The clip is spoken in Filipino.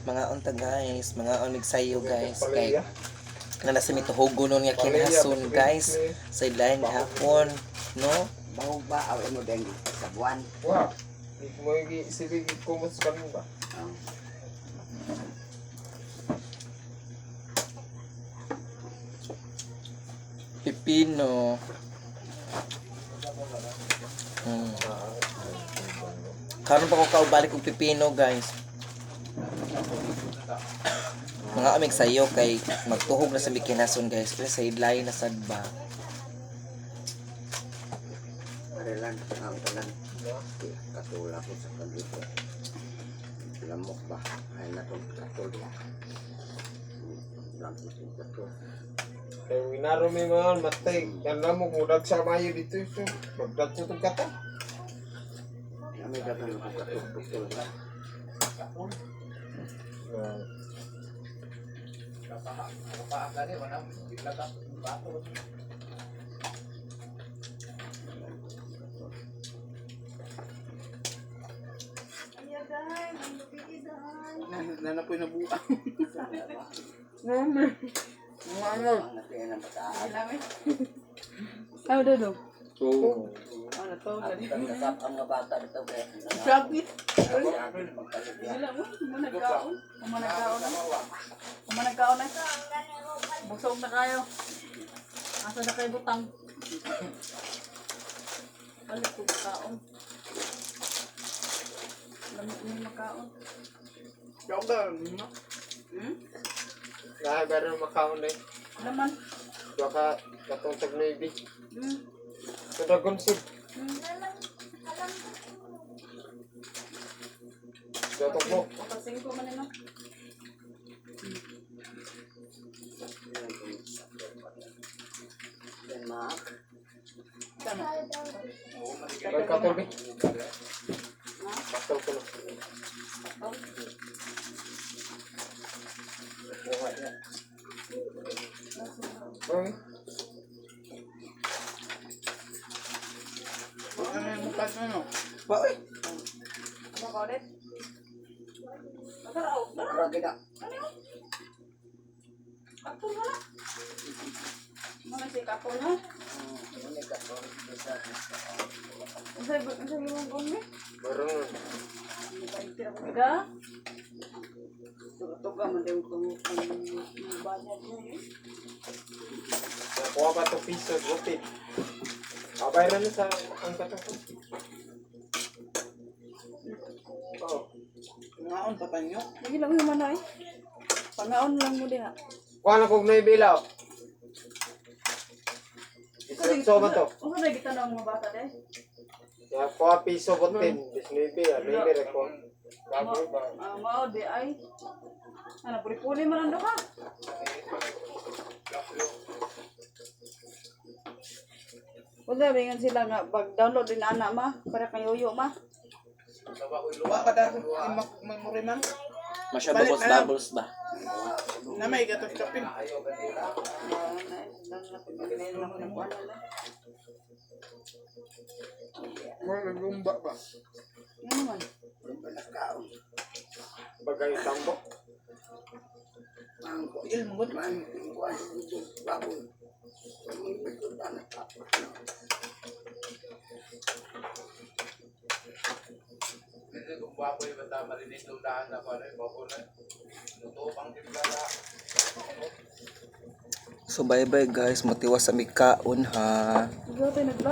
Mga unta guys, mga onig sayo guys. Kay na nasa mituhugo nun nga kinhason guys. Sa ilahin hapon, no? Bahog ba aw mo deng sa buwan? Wah, mo yung isibig kumot sa kanin ba? Pipino. Karon pa ko kaubalik og pipino guys. Mga amig sayo kay magtuhog na sa mikinason guys. Kasi sa idlay na sad ba. Arelan ang tanan. Katula ko sa kanito. Lamok ba? Ay natong katula. Lang ito katul. Kaya winaro may mga matay. Yan na mo kung sa mayo dito. Magdagso itong kata. Kami dapat ko katul. Nanapoy na buka. Ano? Ano daw daw? Oo. Ano to? Ang nasap ang mga bata dito kaya. Sakit. Magpalit yan. Sila mo, managkaon. Managkaon na. Managkaon na. Busog na kayo. Asa na kayo butang? Balik ko makaon. Lamit mo yung makaon. Yung ba? Nakagaro makaon na Laman. baka katong tag-navy. Hmm. Sa Dragon Seed. Datok mo. Kapasing ko man ino. Denmark. Tama. May katol bi. Katol ko na. Okay. Ano yung mukha ano? Bakit? Ano ka ulit? Masaraw. Marami na. Kapon na lang. Mga si kapon na. Ini katul. Ang sa yung gumi. Meron. Ida. Tuga man daw kung banyak niya. Nakuha ba ito piso? Buti. Kabayran na sa ang katong. Oo. Ngaon pa panyo. Lagi lang yung manay. Pangaon lang mo din ha. Kuha na kong naibilaw. Isip ba to? Ano na kita ng mga bata deh? Ya, kuha piso butin. Disneybe, naibilaw ko. Bago ba? Mao di ay. Ano puli-puli man ando ka? Wala bingan sila nga pag-download din ana ma para kay yoyo ma. Luwa ka dahil memory man. Masya bubbles ba? Na may gatos kapin. Mga naglumba ba? Ano man? Bagay tambok. Ang Il mo gud. kuan dito baboy. Ang betul na tapos na. Dito kung baboy basta marinig tundahan na pare baboy na. Luto pang timpla. So bye bye guys, matiwas sa mikaon ha. Ikaw tayo nagla